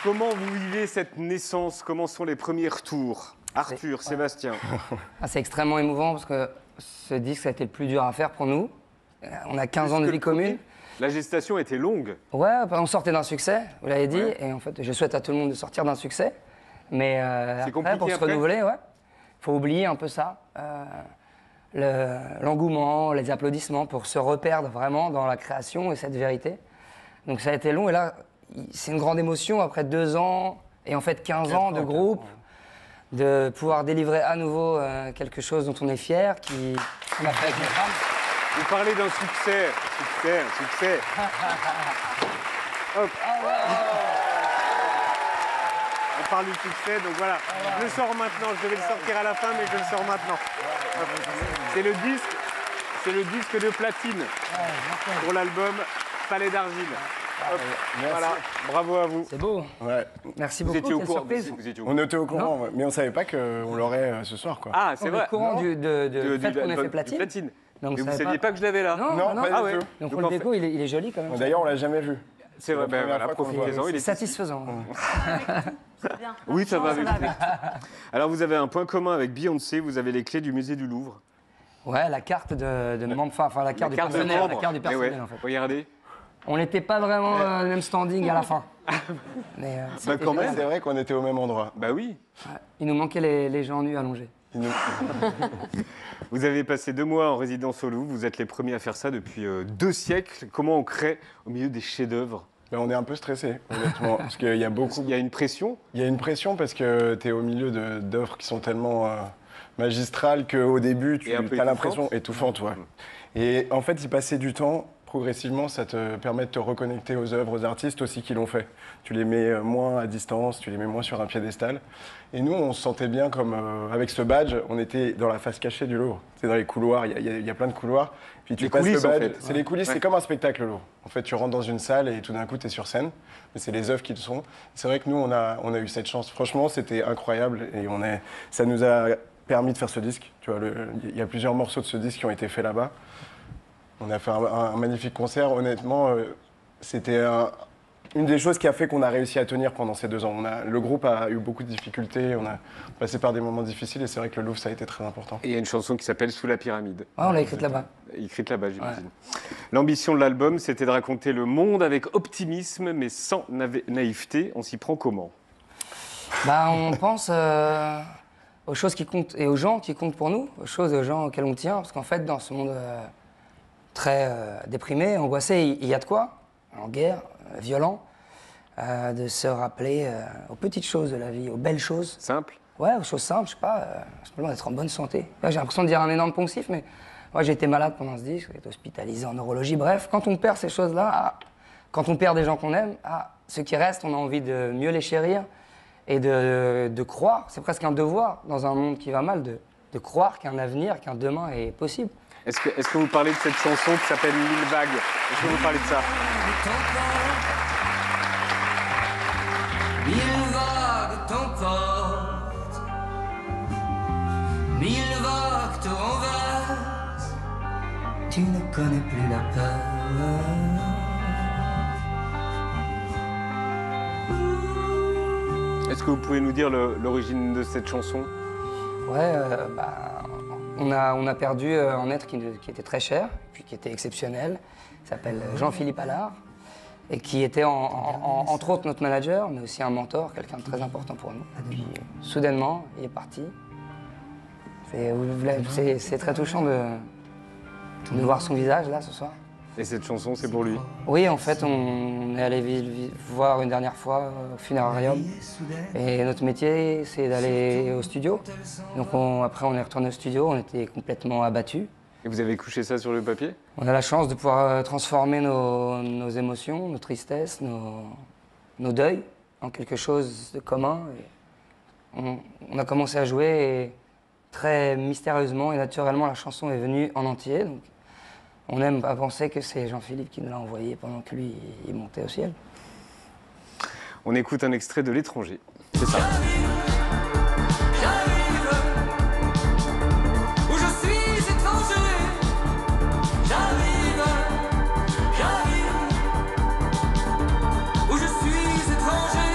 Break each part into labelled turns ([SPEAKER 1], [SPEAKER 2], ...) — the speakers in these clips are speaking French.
[SPEAKER 1] Comment vous vivez cette naissance? Comment sont les premiers retours? Arthur, Sébastien.
[SPEAKER 2] C'est extrêmement émouvant parce que ce disque, ça a été le plus dur à faire pour nous. On a 15 ans de vie commune.
[SPEAKER 1] La gestation était longue.
[SPEAKER 2] Ouais, on sortait d'un succêt, vous l'avez dit.
[SPEAKER 1] Ouais.
[SPEAKER 2] Et en fait, je souhaite à tout le monde de sortir d'un succès. Mais après,
[SPEAKER 1] compliqué
[SPEAKER 2] pour se
[SPEAKER 1] après
[SPEAKER 2] renouveler, il faut oublier un peu ça. L'engouement, les applaudissements pour se reperdre vraiment dans la création et cette vérité. Donc ça a été long et là, c'est une grande émotion après 2 ans et en fait 15 ans de groupe, de pouvoir délivrer à nouveau quelque chose dont on est fier, qu'on a fait avec mes femmes.
[SPEAKER 1] Vous parlez d'un succès. Succès. Hop. On parle du succès, donc voilà. Je le sors maintenant, je devais le sortir à la fin, mais je le sors maintenant. C'est le disque de platine pour l'album Palais d'Argile. Voilà, bravo à vous.
[SPEAKER 2] C'est beau.
[SPEAKER 3] Ouais.
[SPEAKER 2] Merci
[SPEAKER 1] Vous
[SPEAKER 2] beaucoup,
[SPEAKER 1] étiez au
[SPEAKER 2] quelle
[SPEAKER 1] courant.
[SPEAKER 2] surprise.
[SPEAKER 1] Vous étiez au
[SPEAKER 3] On était au courant, ouais. Mais on savait pas qu'on l'aurait ce soir, quoi.
[SPEAKER 1] Ah, c'est
[SPEAKER 2] On est
[SPEAKER 1] vrai.
[SPEAKER 2] au courant du fait qu'on ait fait
[SPEAKER 1] du
[SPEAKER 2] platine. Donc,
[SPEAKER 1] Mais vous
[SPEAKER 2] savez
[SPEAKER 1] saviez pas que je l'avais là?
[SPEAKER 2] Non,
[SPEAKER 3] pas
[SPEAKER 1] Ah
[SPEAKER 3] du
[SPEAKER 1] ouais.
[SPEAKER 3] tout.
[SPEAKER 2] Donc
[SPEAKER 1] Donc,
[SPEAKER 2] le
[SPEAKER 1] en fait-
[SPEAKER 2] déco, il est joli quand même.
[SPEAKER 3] D'ailleurs, on l'a jamais vu.
[SPEAKER 1] C'est vrai,
[SPEAKER 3] la première
[SPEAKER 1] voilà,
[SPEAKER 3] fois qu'on le voit.
[SPEAKER 1] profitez-en, il
[SPEAKER 2] C'est
[SPEAKER 1] est
[SPEAKER 2] satisfaisant.
[SPEAKER 4] Bien.
[SPEAKER 1] Oui, ça va
[SPEAKER 4] Non,
[SPEAKER 1] avec. Alors, vous avez un point commun avec Beyoncé, vous avez les clés du musée du Louvre.
[SPEAKER 2] Ouais, la carte de membre, enfin la carte du
[SPEAKER 1] carte de
[SPEAKER 2] personnel,
[SPEAKER 1] membre.
[SPEAKER 2] la carte du
[SPEAKER 1] Eh
[SPEAKER 2] personnel
[SPEAKER 1] ouais,
[SPEAKER 2] en fait.
[SPEAKER 1] regardez.
[SPEAKER 2] On n'était pas vraiment le même standing à la fin. Mais c'était
[SPEAKER 1] quand même.
[SPEAKER 2] génial.
[SPEAKER 3] C'est vrai qu'on était au même endroit.
[SPEAKER 1] Bah oui.
[SPEAKER 2] Ouais. Il nous manquait les gens nus allongés.
[SPEAKER 3] Il nous-
[SPEAKER 1] Vous avez passé 2 mois en résidence au Louvre, vous êtes les premiers à faire ça depuis 2 siècles. Comment on crée au milieu des chefs-d'œuvre?
[SPEAKER 3] Ben, on est un peu stressé, honnêtement. Parce qu'il y a beaucoup.
[SPEAKER 1] Il y a une pression.
[SPEAKER 3] Il y a une pression parce que tu es au milieu d'œuvres qui sont tellement magistrales qu'au début, tu
[SPEAKER 1] Et un peu
[SPEAKER 3] as l'impression
[SPEAKER 1] étouffantes.
[SPEAKER 3] étouffante. Ouais. Et en fait, y passer du temps, progressivement, ça te permet de te reconnecter aux œuvres, aux artistes aussi qui l'ont fait. Tu les mets moins à distance, tu les mets moins sur un piédestal. Et nous, on se sentait bien comme, avec ce badge, on était dans la face cachée du Louvre. C'est dans les couloirs, il y a plein de couloirs. Puis tu
[SPEAKER 1] Les
[SPEAKER 3] passes
[SPEAKER 1] coulisses,
[SPEAKER 3] le
[SPEAKER 1] en
[SPEAKER 3] badge.
[SPEAKER 1] fait.
[SPEAKER 3] C'est les coulisses,
[SPEAKER 1] Ouais.
[SPEAKER 3] c'est comme un spectacle, le Louvre. En fait, tu rentres dans une salle et tout d'un coup, tu es sur scène. Mais c'est les œuvres qui le sont. C'est vrai que nous, on a eu cette chance. Franchement, c'était incroyable. Et ça nous a permis de faire ce disque. Tu vois, il y a plusieurs morceaux de ce disque qui ont été faits là-bas. On a fait un magnifique concert. Honnêtement, c'était une des choses qui a fait qu'on a réussi à tenir pendant ces 2 ans. Le groupe a eu beaucoup de difficultés. On a passé par des moments difficiles. Et c'est vrai que le Louvre, ça a été très important.
[SPEAKER 1] Et il y a une chanson qui s'appelle Sous la pyramide.
[SPEAKER 2] Ouais, on l'a écrite là-bas.
[SPEAKER 1] Écrite là-bas, j'imagine. L'ambition de l'album, c'était de raconter le monde avec optimisme, mais sans naïveté. On s'y prend comment?
[SPEAKER 2] Bah, on pense aux choses qui comptent et aux gens qui comptent pour nous, aux choses et aux gens auxquels on tient. Parce qu'en fait, dans ce monde très déprimé, angoissé, il y a de quoi, en guerre, violent, de se rappeler aux petites choses de la vie, aux belles choses.
[SPEAKER 1] Simple.
[SPEAKER 2] Ouais, aux choses simples, je sais pas, simplement d'être en bonne santé. Là, j'ai l'impression de dire un énorme poncif, mais moi j'ai été malade pendant ce disque, j'ai été hospitalisé en neurologie. Bref, quand on perd ces choses-là, quand on perd des gens qu'on aime, ceux qui restent, on a envie de mieux les chérir et de croire. C'est presque un devoir dans un monde qui va mal, de croire qu'un avenir, qu'un demain est possible.
[SPEAKER 1] Est-ce que vous parlez de cette chanson qui s'appelle 1000 vagues? Est-ce que vous parlez de ça?
[SPEAKER 5] Mille vagues t'emportent, 1000 vagues te renversent, tu ne connais plus la peur.
[SPEAKER 1] Est-ce que vous pouvez nous dire l'origine de cette chanson?
[SPEAKER 2] Ouais, on a perdu un être qui était très cher, puis qui était exceptionnel, qui s'appelle Jean-Philippe Allard, et qui était entre autres notre manager, mais aussi un mentor, quelqu'un de très important pour nous. Et puis soudainement, il est parti. C'est très touchant de voir son visage là ce soir.
[SPEAKER 1] Et cette chanson, c'est pour lui?
[SPEAKER 2] Oui, en fait, on est allé voir une dernière fois au funérarium. Et notre métier, c'est d'aller au studio. Donc après, on est retourné au studio, on était complètement abattus.
[SPEAKER 1] Et vous avez couché ça sur le papier?
[SPEAKER 2] On a la chance de pouvoir transformer nos émotions, nos tristesses, nos deuils en quelque chose de commun. Et on a commencé à jouer et très mystérieusement et naturellement, la chanson est venue en entier. Donc, on aime à penser que c'est Jean-Philippe qui nous l'a envoyé pendant que lui, il montait au ciel.
[SPEAKER 1] On écoute un extrait de L'étranger. C'est ça.
[SPEAKER 5] J'arrive, où je suis étranger. J'arrive, où je suis étranger.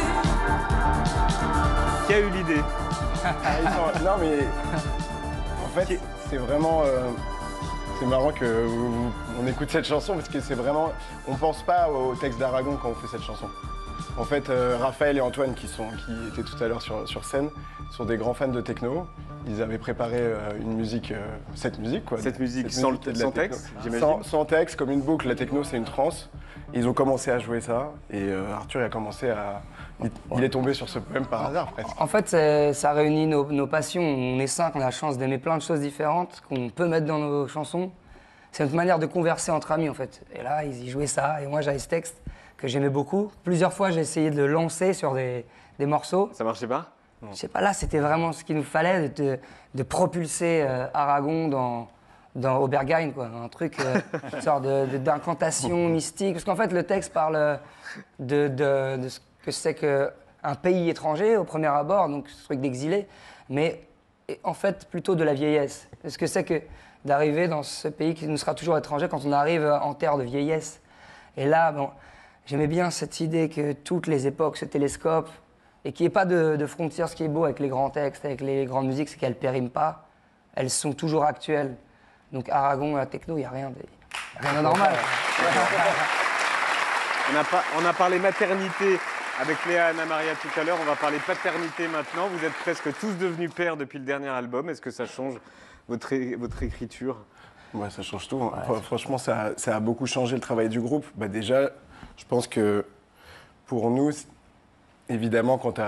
[SPEAKER 1] Qui a eu l'idée?
[SPEAKER 3] Non, mais en fait, c'est vraiment. C'est marrant qu'on écoute cette chanson parce que c'est vraiment. On pense pas au texte d'Aragon quand on fait cette chanson. En fait, Raphaël et Antoine, qui étaient tout à l'heure sur scène, sont des grands fans de techno. Ils avaient préparé une musique, cette musique quoi.
[SPEAKER 1] Cette musique sans texte, j'imagine.
[SPEAKER 3] Sans texte, comme une boucle. La techno, c'est une trance. Ils ont commencé à jouer ça et Arthur a commencé à. Il est tombé sur ce poème par hasard presque.
[SPEAKER 2] En fait, ça réunit nos passions. On est 5, on a la chance d'aimer plein de choses différentes qu'on peut mettre dans nos chansons. C'est notre manière de converser entre amis en fait. Et là, ils y jouaient ça et moi j'avais ce texte que j'aimais beaucoup. Plusieurs fois, j'ai essayé de le lancer sur des morceaux.
[SPEAKER 1] Ça marchait pas?
[SPEAKER 2] Je sais pas, là, c'était vraiment ce qu'il nous fallait de propulser Aragon dans Obergheim, quoi. Un truc, une sorte d'incantation mystique. Parce qu'en fait, le texte parle de ce que c'est qu'un pays étranger au premier abord, donc ce truc d'exilé, mais en fait, plutôt de la vieillesse. Ce que c'est que d'arriver dans ce pays qui nous sera toujours étranger quand on arrive en terre de vieillesse. Et là, bon, j'aimais bien cette idée que toutes les époques se télescopent et qu'il n'y ait pas de frontières. Ce qui est beau avec les grands textes, avec les grandes musiques, c'est qu'elles ne périment pas. Elles sont toujours actuelles. Donc Aragon, la techno, il n'y a rien d'anormal.
[SPEAKER 1] On a parlé maternité avec Léa Anna Maria tout à l'heure. On va parler paternité maintenant. Vous êtes presque tous devenus pères depuis le dernier album. Est-ce que ça change votre écriture?
[SPEAKER 3] Ouais, ça change tout. Ouais. Franchement, ça a beaucoup changé le travail du groupe. Bah, déjà, je pense que pour nous, évidemment, quand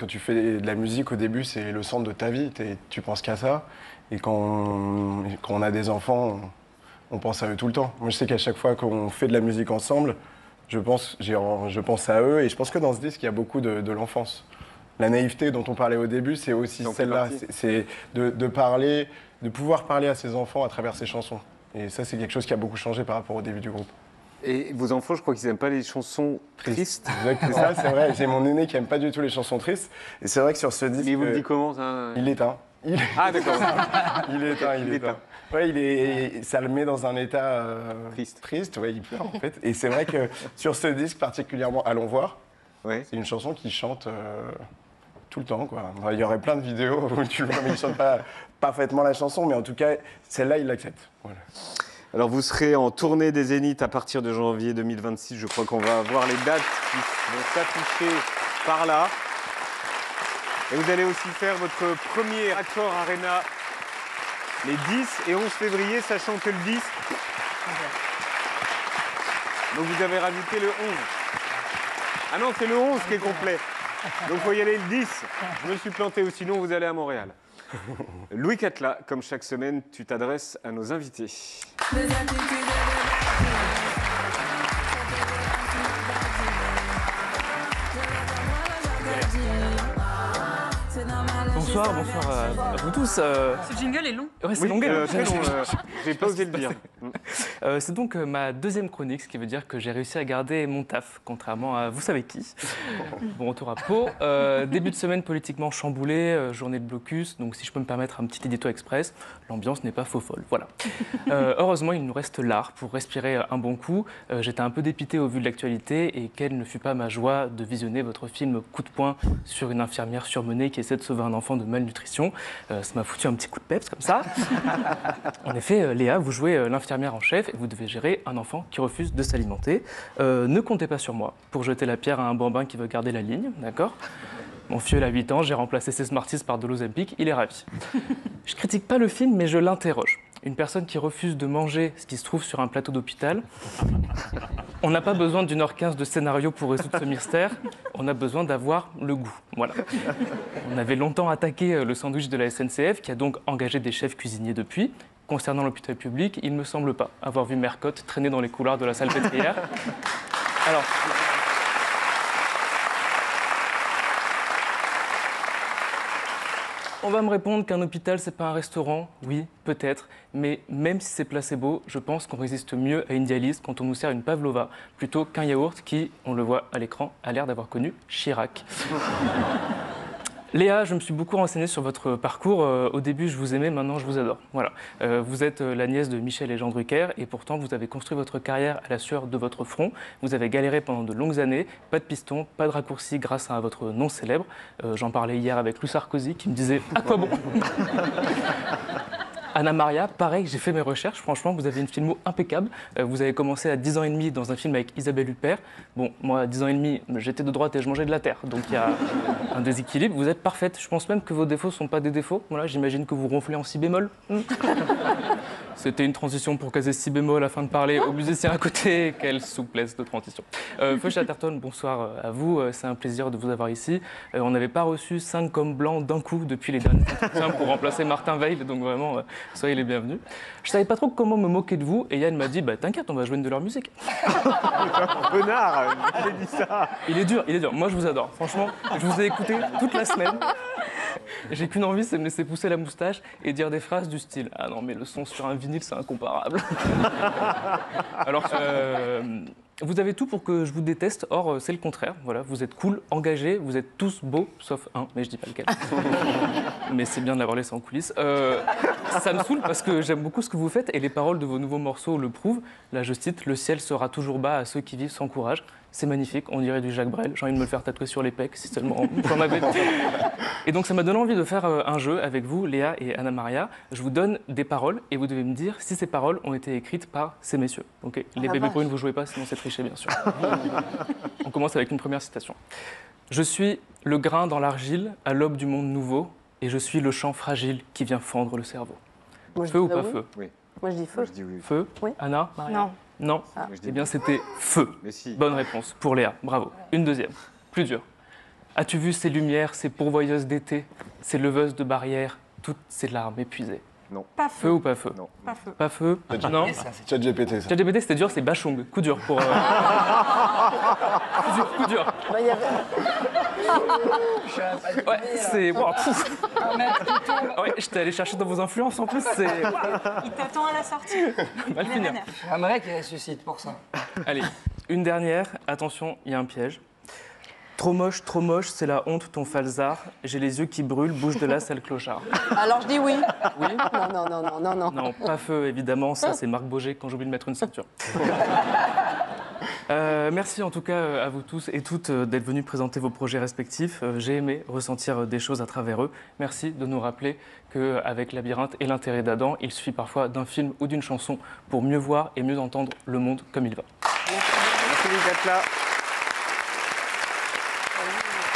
[SPEAKER 3] tu fais de la musique, au début, c'est le centre de ta vie. Tu penses qu'à ça. Et quand on a des enfants, on pense à eux tout le temps. Moi, je sais qu'à chaque fois qu'on fait de la musique ensemble, je pense à eux. Et je pense que dans ce disque, il y a beaucoup de l'enfance. La naïveté dont on parlait au début, c'est aussi celle-là. C'est de pouvoir parler à ses enfants à travers ses chansons. Et ça, c'est quelque chose qui a beaucoup changé par rapport au début du groupe.
[SPEAKER 1] Et vos enfants, je crois qu'ils n'aiment pas les chansons tristes.
[SPEAKER 3] C'est ça, c'est vrai. J'ai mon aîné qui n'aime pas du tout les chansons tristes. Et c'est vrai que sur ce disque...
[SPEAKER 1] Mais il vous le dit comment, ça?
[SPEAKER 3] Il l'éteint.
[SPEAKER 1] Ah, d'accord.
[SPEAKER 3] Il éteint. Ouais, ça le met dans un état triste. Ouais, il pleure, en fait. Et c'est vrai que sur ce disque, particulièrement Allons voir, ouais. C'est une chanson qui chante... tout le temps, quoi. Il y aurait plein de vidéos où tu le vois, mais il ne chante pas parfaitement la chanson, mais en tout cas, celle-là, il l'accepte. Voilà.
[SPEAKER 1] Alors, vous serez en tournée des Zéniths à partir de janvier 2026. Je crois qu'on va voir les dates qui vont s'afficher par là. Et vous allez aussi faire votre premier Accor Arena les 10 et 11 février, sachant que le 10... Donc, vous avez rajouté le 11. Ah non, c'est le 11 qui est complet. Donc, il faut y aller le 10. Je me suis planté, ou sinon, vous allez à Montréal. Louis Catla, comme chaque semaine, tu t'adresses à nos invités.
[SPEAKER 6] Bonsoir à vous tous.
[SPEAKER 4] Ce jingle est long.
[SPEAKER 6] Ouais, c'est long.
[SPEAKER 1] Très long. J'ai pas osé le dire.
[SPEAKER 6] C'est donc ma deuxième chronique, ce qui veut dire que j'ai réussi à garder mon taf, contrairement à vous savez qui. Bon retour à Pau. Début de semaine politiquement chamboulé, journée de blocus, donc si je peux me permettre un petit édito express, l'ambiance n'est pas faux folle. Voilà. Heureusement, il nous reste l'art pour respirer un bon coup. J'étais un peu dépité au vu de l'actualité et quelle ne fut pas ma joie de visionner votre film Coup de poing sur une infirmière surmenée qui essaie de sauver un enfant de malnutrition. Ça m'a foutu un petit coup de peps comme ça. En effet, Léa, vous jouez l'infirmière en chef et vous devez gérer un enfant qui refuse de s'alimenter. Ne comptez pas sur moi pour jeter la pierre à un bambin qui veut garder la ligne, d'accord? Mon filleul a 8 ans, j'ai remplacé ses Smarties par de l'Ozempic, il est ravi. Je critique pas le film, mais je l'interroge. Une personne qui refuse de manger ce qui se trouve sur un plateau d'hôpital, on n'a pas besoin d'1h15 de scénario pour résoudre ce mystère, on a besoin d'avoir le goût. Voilà. On avait longtemps attaqué le sandwich de la SNCF, qui a donc engagé des chefs cuisiniers depuis. Concernant l'hôpital public, il ne me semble pas avoir vu Mercotte traîner dans les couloirs de la salpêtrière. Alors... On va me répondre qu'un hôpital, c'est pas un restaurant. Oui, peut-être. Mais même si c'est placebo, je pense qu'on résiste mieux à une dialyse quand on nous sert une pavlova plutôt qu'un yaourt qui, on le voit à l'écran, a l'air d'avoir connu Chirac. Léa, je me suis beaucoup renseigné sur votre parcours. Au début, je vous aimais, maintenant, je vous adore. Voilà. Vous êtes la nièce de Michel et Jean Drucker et pourtant, vous avez construit votre carrière à la sueur de votre front. Vous avez galéré pendant de longues années, pas de piston, pas de raccourci grâce à votre nom célèbre. J'en parlais hier avec Louis Sarkozy qui me disait « À quoi bon ?» Anna Maria, pareil, j'ai fait mes recherches. Franchement, vous avez une filmo impeccable. Vous avez commencé à 10 ans et demi dans un film avec Isabelle Huppert. Bon, moi, à 10 ans et demi, j'étais de droite et je mangeais de la terre. Donc il y a un déséquilibre. Vous êtes parfaite. Je pense même que vos défauts ne sont pas des défauts. Voilà, j'imagine que vous ronflez en si bémol. C'était une transition pour caser si bémol afin de parler aux musiciens à côté. Quelle souplesse de transition. Feu Chatterton, bonsoir à vous. C'est un plaisir de vous avoir ici. On n'avait pas reçu 5 comme blancs d'un coup depuis les derniers entretiens pour remplacer Martin Veil. Donc vraiment, soyez les bienvenus. Je savais pas trop comment me moquer de vous et Yann m'a dit t'inquiète, on va jouer une de leur musique.
[SPEAKER 1] Connard, j'ai dit ça.
[SPEAKER 6] Il est dur. Moi je vous adore. Franchement, je vous ai écouté toute la semaine. J'ai qu'une envie, c'est me laisser pousser la moustache et dire des phrases du style ah non mais le son sur un vinyle c'est incomparable. Alors vous avez tout pour que je vous déteste, or c'est le contraire. Voilà, vous êtes cool, engagés, vous êtes tous beaux, sauf un, mais je dis pas lequel. Mais c'est bien de l'avoir laissé en coulisses. Ça me saoule parce que j'aime beaucoup ce que vous faites et les paroles de vos nouveaux morceaux le prouvent. Là, je cite, le ciel sera toujours bas à ceux qui vivent sans courage. C'est magnifique, on dirait du Jacques Brel. J'ai envie de me le faire tatouer sur les pecs, si seulement j'en avais. Et donc ça m'a donné envie de faire un jeu avec vous, Léa et Anna Maria. Je vous donne des paroles et vous devez me dire si ces paroles ont été écrites par ces messieurs. Okay. Les bébés brunes, vous jouez pas, sinon c'est triché, bien sûr. On commence avec une première citation. Je suis le grain dans l'argile à l'aube du monde nouveau et je suis le champ fragile qui vient fendre le cerveau.
[SPEAKER 4] Moi, je
[SPEAKER 6] Feu
[SPEAKER 4] dis
[SPEAKER 6] ou pas
[SPEAKER 4] oui.
[SPEAKER 6] feu?
[SPEAKER 7] Oui.
[SPEAKER 4] Moi, je dis feu.
[SPEAKER 7] Je dis oui.
[SPEAKER 6] Feu?
[SPEAKER 4] Oui.
[SPEAKER 6] Anna?
[SPEAKER 4] Non.
[SPEAKER 6] Non?
[SPEAKER 7] Moi, je dis
[SPEAKER 6] Eh bien,
[SPEAKER 7] oui.
[SPEAKER 6] c'était feu.
[SPEAKER 7] Mais si.
[SPEAKER 6] Bonne réponse pour Léa, bravo. Une deuxième, plus dure. As-tu vu ces lumières, ces pourvoyeuses d'été, ces leveuses de barrières, toutes ces larmes épuisées?
[SPEAKER 4] Pas
[SPEAKER 6] Feu
[SPEAKER 4] feu.
[SPEAKER 6] ou pas feu?
[SPEAKER 7] Non.
[SPEAKER 4] Pas feu.
[SPEAKER 6] Pas feu? Non?
[SPEAKER 2] Et ça, c'est
[SPEAKER 3] ChatGPT, ça.
[SPEAKER 6] ChatGPT, c'était dur, c'est Bachung. Coup dur pour... coup dur.
[SPEAKER 4] Bah, il y avait...
[SPEAKER 6] Ouais, c'est... Wow, pouf. Ouais, j'étais allé chercher dans vos influences en plus, c'est...
[SPEAKER 4] Il t'attend à la sortie.
[SPEAKER 6] Mal
[SPEAKER 4] Il est
[SPEAKER 6] finir.
[SPEAKER 4] vénère.
[SPEAKER 2] J'aimerais qu'il ressuscite pour ça.
[SPEAKER 6] Allez, une dernière. Attention, il y a un piège. Trop moche, c'est la honte, ton falzar. J'ai les yeux qui brûlent, bouge de là, sale clochard.
[SPEAKER 4] Alors, je dis oui.
[SPEAKER 6] Oui?
[SPEAKER 4] Non.
[SPEAKER 6] Non, pas feu, évidemment. Ça, c'est Marc Boger quand j'oublie de mettre une ceinture. Merci en tout cas à vous tous et toutes d'être venus présenter vos projets respectifs. J'ai aimé ressentir des choses à travers eux. Merci de nous rappeler qu'avec Labyrinthe et l'intérêt d'Adam, il suffit parfois d'un film ou d'une chanson pour mieux voir et mieux entendre le monde comme il va.
[SPEAKER 1] Merci d'être là.